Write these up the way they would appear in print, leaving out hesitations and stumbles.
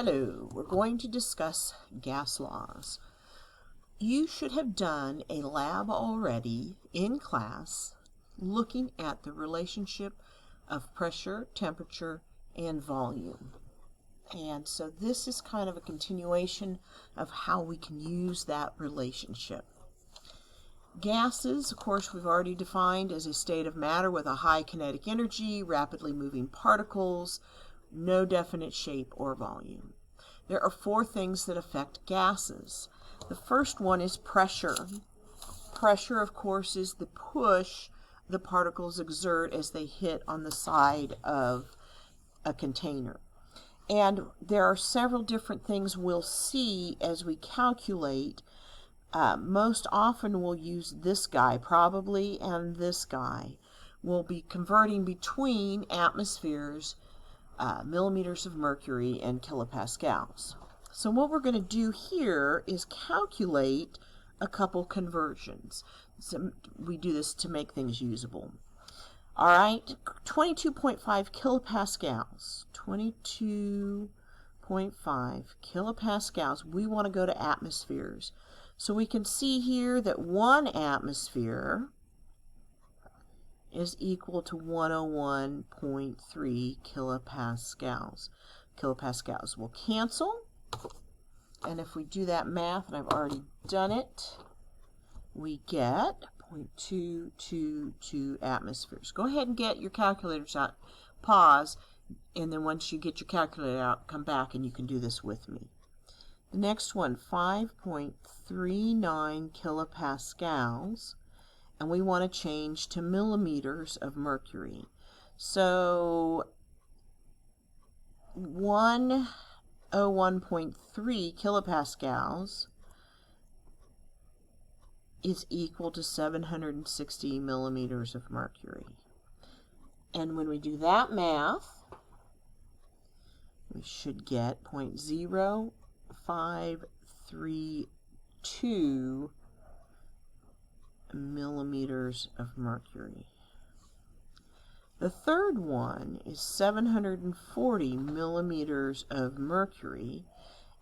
Hello, we're going to discuss gas laws. You should have done a lab already in class looking at the relationship of pressure, temperature, and volume. And so this is kind of a continuation of how we can use that relationship. Gases, of course, we've already defined as a state of matter with a high kinetic energy, rapidly moving particles, no definite shape or volume. There are four things that affect gases. The first one is pressure. Pressure, of course, is the push the particles exert as they hit on the side of a container. And there are several different things we'll see as we calculate. Most often we'll use this guy probably, and this guy. We'll be converting between atmospheres, millimeters of mercury, and kilopascals. So what we're going to do here is calculate a couple conversions. So we do this to make things usable. All right, 22.5 kilopascals. 22.5 kilopascals. We want to go to atmospheres. So we can see here that 1 atmosphere is equal to 101.3 kilopascals. Kilopascals will cancel. And if we do that math, and I've already done it, we get 0.222 atmospheres. Go ahead and get your calculators out. Pause, and then once you get your calculator out, come back and you can do this with me. The next one, 5.39 kilopascals, and we want to change to millimeters of mercury. So 101.3 kilopascals is equal to 760 millimeters of mercury. And when we do that math, we should get 0.0532 millimeters of mercury. The third one is 740 millimeters of mercury,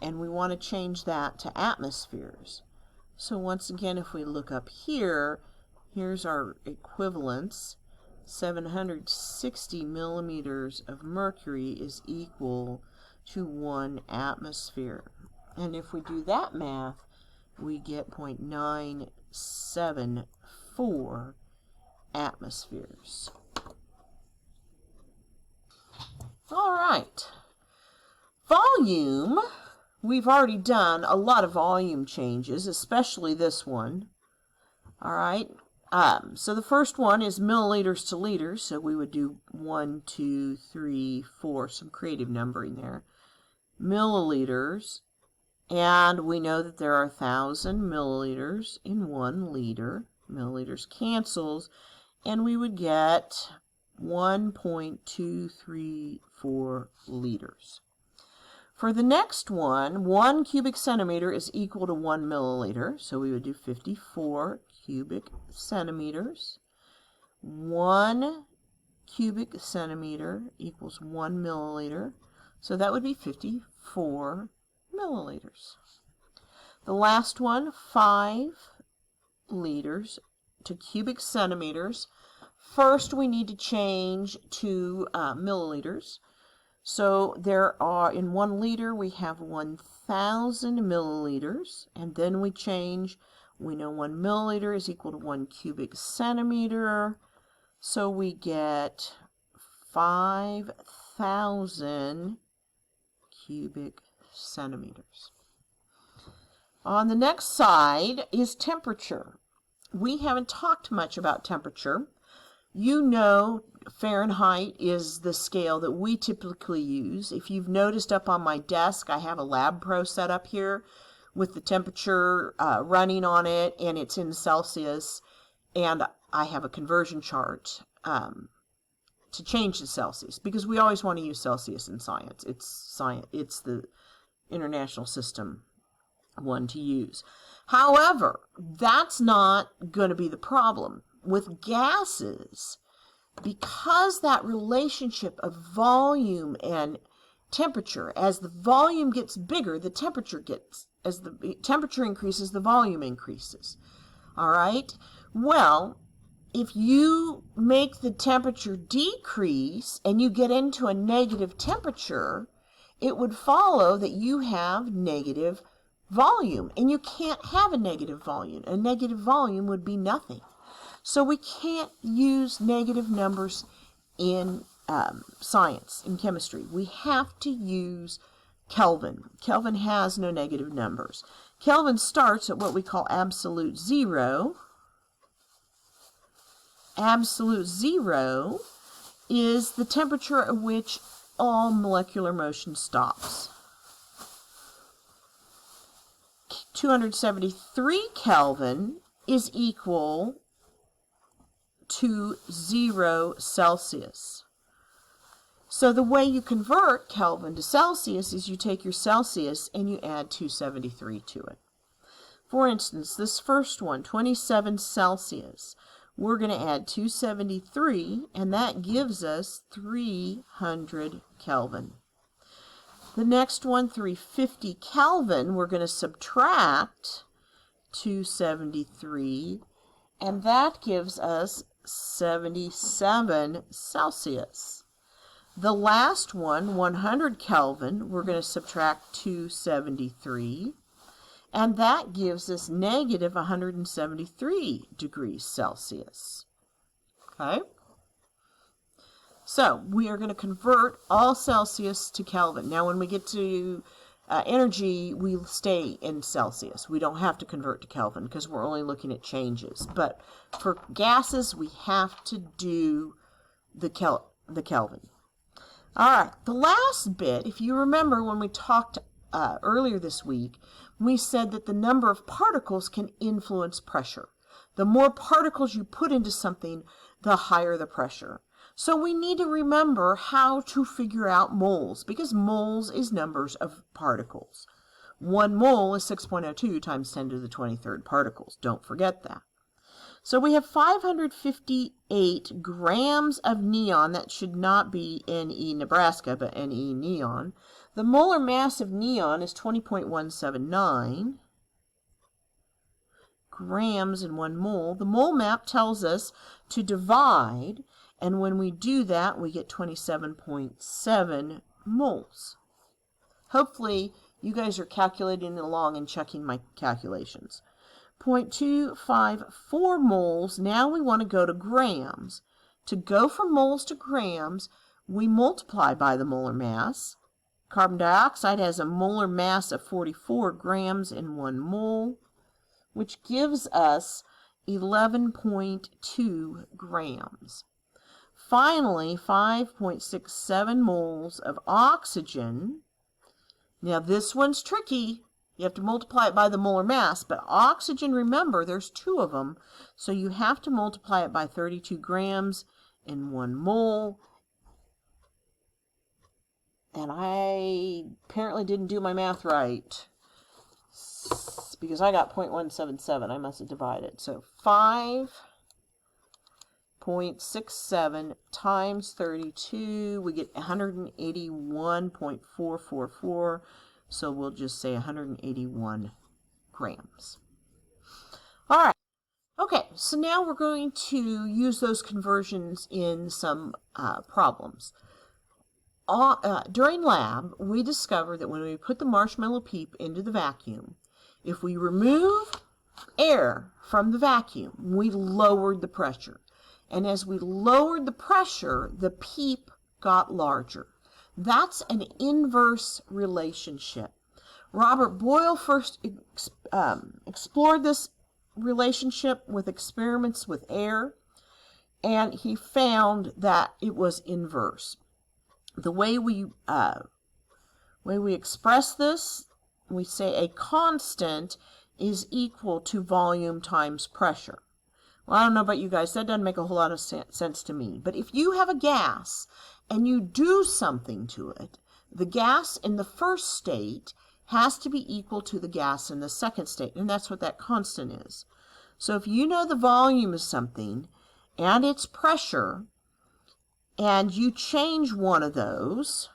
and we want to change that to atmospheres. So once again, if we look up here, here's our equivalence. 760 millimeters of mercury is equal to 1 atmosphere. And if we do that math, we get 0.974 atmospheres. All right. Volume. We've already done a lot of volume changes, especially this one. All right. So the first one is milliliters to liters. So we would do 1, 2, 3, 4, some creative numbering there. Milliliters. And we know that there are 1,000 milliliters in 1 liter. Milliliters cancels. And we would get 1.234 liters. For the next one, 1 cubic centimeter is equal to 1 milliliter. So we would do 54 cubic centimeters. 1 cubic centimeter equals 1 milliliter. So that would be 54 milliliters. The last one, 5 liters to cubic centimeters. First, we need to change to milliliters. So there are, in 1 liter, we have 1,000 milliliters, and then we change. We know 1 milliliter is equal to 1 cubic centimeter, so we get 5,000 cubic centimeters. On the next side is temperature. We haven't talked much about temperature. You know Fahrenheit is the scale that we typically use. If you've noticed up on my desk, I have a Lab Pro set up here with the temperature running on it, and it's in Celsius, and I have a conversion chart to change to Celsius, because we always want to use Celsius in science. It's the international system one to use. However, that's not going to be the problem. With gases, because that relationship of volume and temperature. As the volume gets bigger, the temperature gets, as the temperature increases, the volume increases. All right? Well, if you make the temperature decrease and you get into a negative temperature, it would follow that you have negative volume, and you can't have a negative volume. A negative volume would be nothing. So we can't use negative numbers in science, in chemistry. We have to use Kelvin. Kelvin has no negative numbers. Kelvin starts at what we call absolute zero. Absolute zero is the temperature at which all molecular motion stops. 273 Kelvin is equal to 0 Celsius. So the way you convert Kelvin to Celsius is you take your Celsius and you add 273 to it. For instance, this first one, 27 Celsius, we're going to add 273, and that gives us 300 Kelvin. The next one, 350 Kelvin, we're going to subtract 273, and that gives us 77 Celsius. The last one, 100 Kelvin, we're going to subtract 273, and that gives us negative 173 degrees Celsius. Okay? So we are going to convert all Celsius to Kelvin. Now when we get to energy, we stay in Celsius. We don't have to convert to Kelvin because we're only looking at changes. But for gases, we have to do the Kelvin. All right, the last bit, if you remember when we talked earlier this week, we said that the number of particles can influence pressure. The more particles you put into something, the higher the pressure. So we need to remember how to figure out moles, because moles is numbers of particles. 1 mole is 6.02 times 10 to the 23rd particles. Don't forget that. So we have 558 grams of neon. That should not be NE Nebraska, but NE neon. The molar mass of neon is 20.179 grams in 1 mole. The mole map tells us to divide, and when we do that, we get 27.7 moles. Hopefully, you guys are calculating along and checking my calculations. 0.254 moles. Now we want to go to grams. To go from moles to grams, we multiply by the molar mass. Carbon dioxide has a molar mass of 44 grams in 1 mole, which gives us 11.2 grams. Finally, 5.67 moles of oxygen. Now this one's tricky. You have to multiply it by the molar mass, but oxygen, remember, there's 2 of them, so you have to multiply it by 32 grams in 1 mole. And I apparently didn't do my math right, because I got 0.177. I must have divided. So 5.67 times 32, we get 181.444. So we'll just say 181 grams. All right. Okay, so now we're going to use those conversions in some problems. During lab, we discovered that when we put the marshmallow peep into the vacuum, if we remove air from the vacuum, we lowered the pressure. And as we lowered the pressure, the peep got larger. That's an inverse relationship. Robert Boyle first explored this relationship with experiments with air, and he found that it was inverse. The way we express this, we say a constant is equal to volume times pressure. Well, I don't know about you guys, that doesn't make a whole lot of sense to me. But if you have a gas and you do something to it, the gas in the first state has to be equal to the gas in the second state, and that's what that constant is. So if you know the volume of something and its pressure, and you change one of those,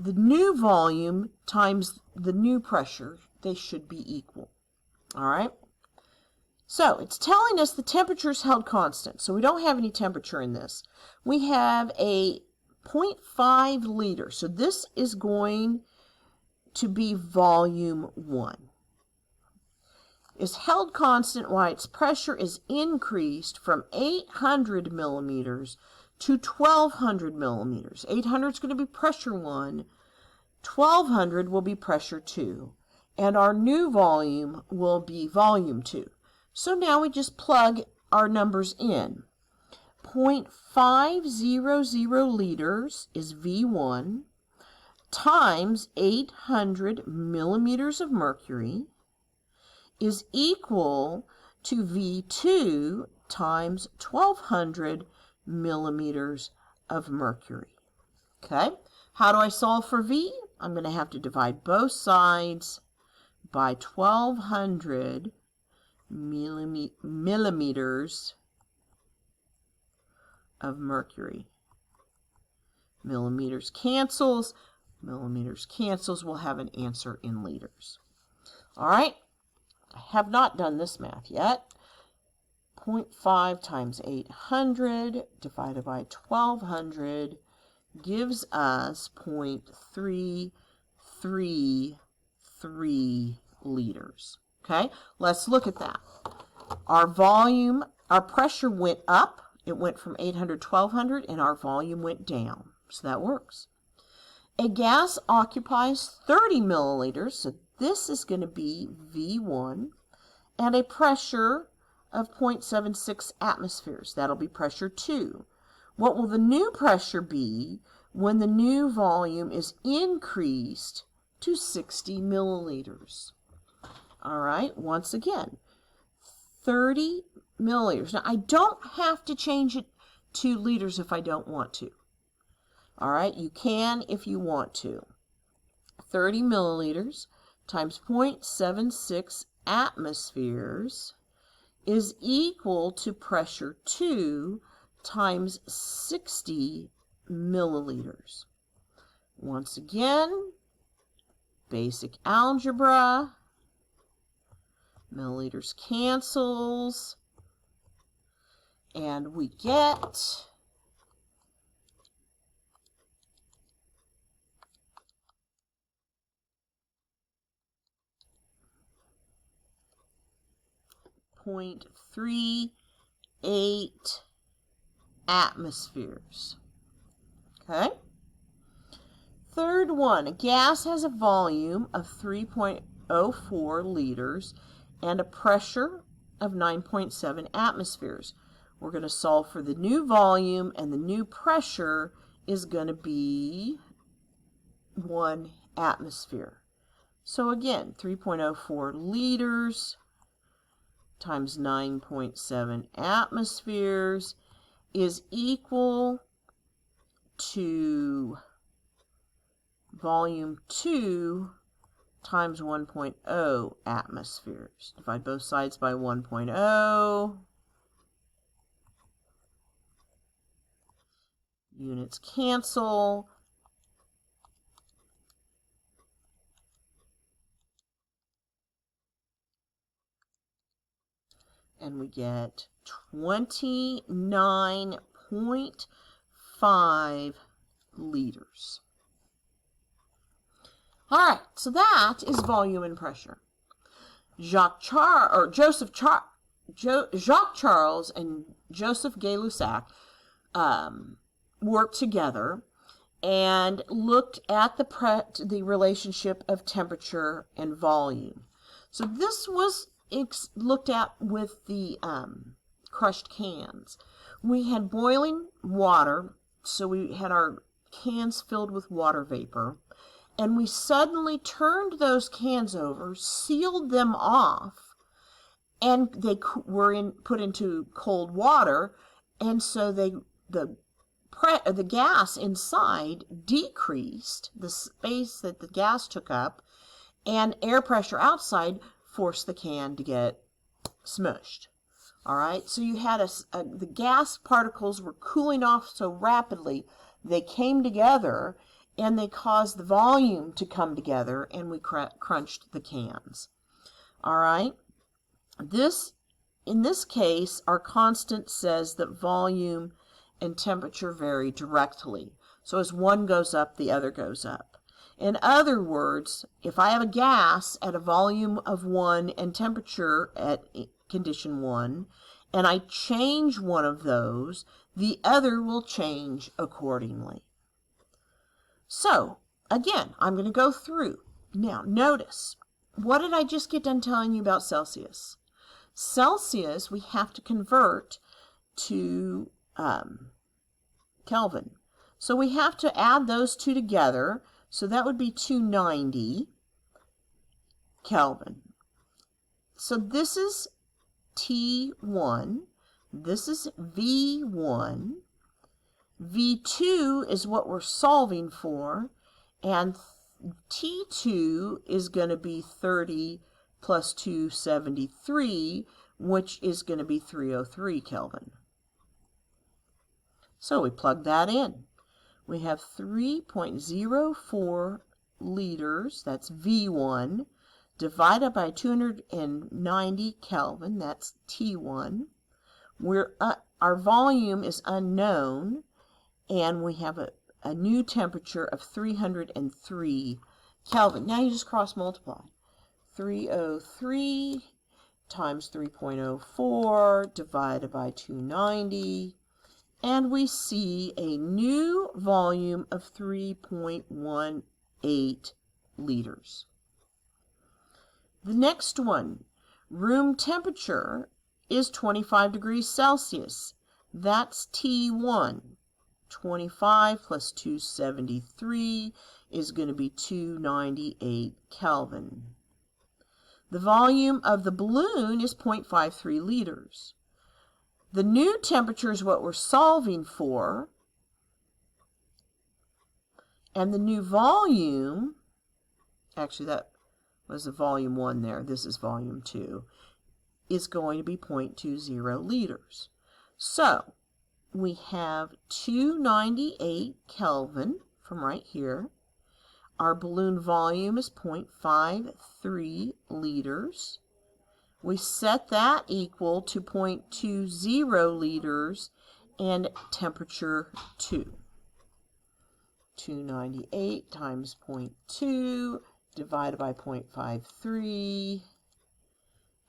the new volume times the new pressure, they should be equal. All right? So it's telling us the temperature is held constant. So we don't have any temperature in this. We have a 0.5 liter. So this is going to be volume 1. Is held constant while its pressure is increased from 800 millimeters to 1200 millimeters. 800 is going to be pressure 1. 1200 will be pressure 2. And our new volume will be volume 2. So now we just plug our numbers in. 0.500 liters is V1 times 800 millimeters of mercury is equal to V2 times 1200 millimeters of mercury. Okay, how do I solve for V? I'm going to have to divide both sides by 1200 millimeters of mercury. Millimeters cancels. Millimeters cancels. We'll have an answer in liters. All right. I have not done this math yet. 0.5 times 800 divided by 1200 gives us 0.333 liters. Okay, let's look at that. Our volume, our pressure went up. It went from 800 to 1200, and our volume went down. So that works. A gas occupies 30 milliliters, so this is going to be V1, and a pressure of 0.76 atmospheres. That'll be pressure 2. What will the new pressure be when the new volume is increased to 60 milliliters? All right, once again, 30 milliliters. Now, I don't have to change it to liters if I don't want to. All right, you can if you want to. 30 milliliters times 0.76 atmospheres is equal to pressure 2 times 60 milliliters. Once again, basic algebra. Milliliters cancels, and we get 0.38 atmospheres. Okay? Third one, a gas has a volume of 3.04 liters and a pressure of 9.7 atmospheres. We're going to solve for the new volume, and the new pressure is going to be 1 atmosphere. So again, 3.04 liters times 9.7 atmospheres is equal to volume 2 times 1.0 atmospheres. Divide both sides by 1.0. Units cancel. And we get 29.5 liters. All right, so that is volume and pressure. Jacques Charles and Joseph Gay-Lussac worked together and looked at the relationship of temperature and volume. So this was looked at with the crushed cans. We had boiling water, so we had our cans filled with water vapor, and we suddenly turned those cans over, sealed them off, and they were put into cold water, and so the gas inside decreased, the space that the gas took up, and air pressure outside forced the can to get smushed. All right, so you had the gas particles were cooling off so rapidly, they came together and they cause the volume to come together, and we crunched the cans. All right. In this case, our constant says that volume and temperature vary directly. So as one goes up, the other goes up. In other words, if I have a gas at a volume of 1 and temperature at condition 1, and I change one of those, the other will change accordingly. So, again, I'm going to go through. Now, notice, what did I just get done telling you about Celsius? Celsius, we have to convert to Kelvin. So we have to add those two together. So that would be 290 Kelvin. So this is T1. This is V1. V2 is what we're solving for. And T2 is going to be 30 plus 273, which is going to be 303 Kelvin. So we plug that in. We have 3.04 liters, that's V1, divided by 290 Kelvin, that's T1. Our volume is unknown, and we have a new temperature of 303 Kelvin. Now you just cross multiply. 303 times 3.04 divided by 290, and we see a new volume of 3.18 liters. The next one, room temperature, is 25 degrees Celsius. That's T1. 25 plus 273 is going to be 298 Kelvin. The volume of the balloon is 0.53 liters. The new temperature is what we're solving for, and the new volume, actually that was the volume 1 there, this is volume 2, is going to be 0.20 liters. So we have 298 Kelvin from right here. Our balloon volume is 0.53 liters. We set that equal to 0.20 liters and temperature 2. 298 times 0.2 divided by 0.53,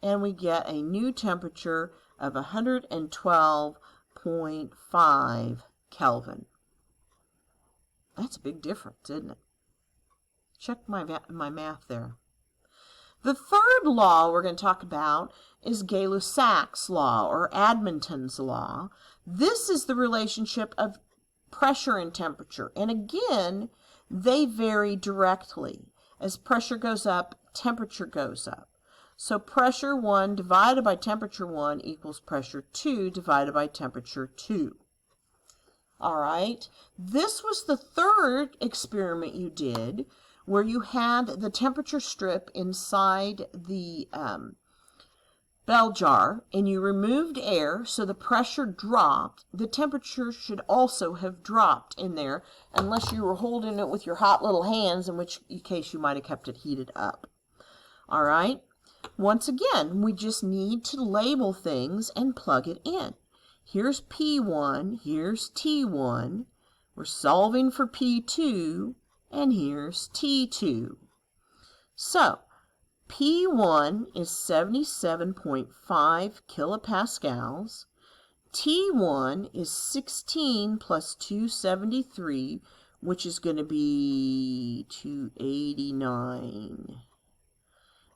and we get a new temperature of 112.5 Kelvin. That's a big difference, isn't it? Check my math there. The third law we're going to talk about is Gay-Lussac's law, or Edmonton's law. This is the relationship of pressure and temperature. And again, they vary directly. As pressure goes up, temperature goes up. So pressure 1 divided by temperature 1 equals pressure 2 divided by temperature 2. All right. This was the third experiment you did, where you had the temperature strip inside the bell jar, and you removed air, so the pressure dropped. The temperature should also have dropped in there, unless you were holding it with your hot little hands, in which case you might have kept it heated up. All right. Once again, we just need to label things and plug it in. Here's P1, here's T1. We're solving for P2, and here's T2. So, P1 is 77.5 kilopascals. T1 is 16 plus 273, which is going to be 289.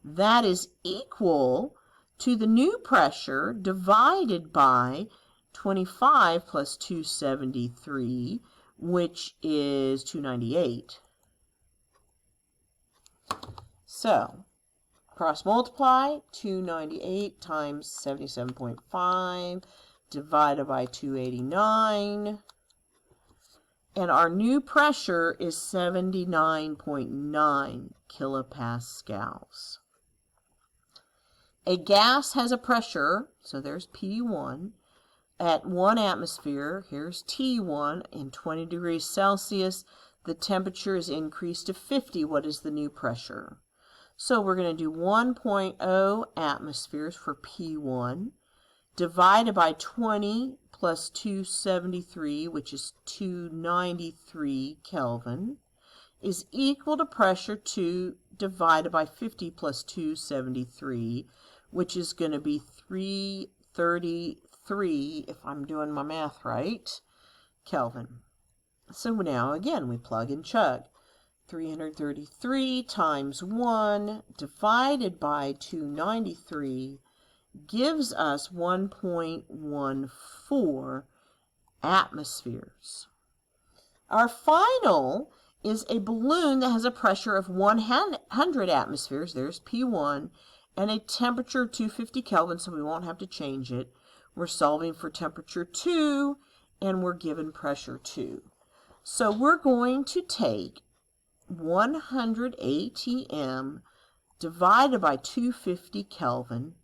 That is equal to the new pressure divided by 25 plus 273, which is 298. So, cross multiply, 298 times 77.5 divided by 289. And our new pressure is 79.9 kilopascals. A gas has a pressure, so there's P1, at 1 atmosphere. Here's T1 in 20 degrees Celsius. The temperature is increased to 50. What is the new pressure? So we're going to do 1.0 atmospheres for P1 divided by 20 plus 273, which is 293 Kelvin, is equal to pressure 2 divided by 50 plus 273, which is going to be 333, if I'm doing my math right, Kelvin. So now again we plug and chug. 333 times 1 divided by 293 gives us 1.14 atmospheres. Our final is a balloon that has a pressure of 100 atmospheres, there's P1, and a temperature of 250 Kelvin, so we won't have to change it. We're solving for temperature 2, and we're given pressure 2. So we're going to take 100 atm divided by 250 Kelvin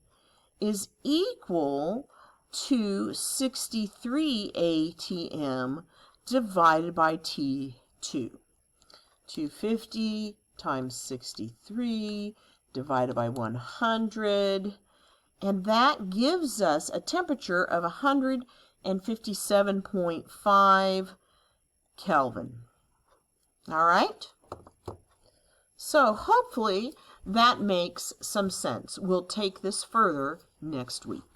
is equal to 63 atm divided by T2. 250 times 63 divided by 100, and that gives us a temperature of 157.5 Kelvin. All right? So hopefully that makes some sense. We'll take this further next week.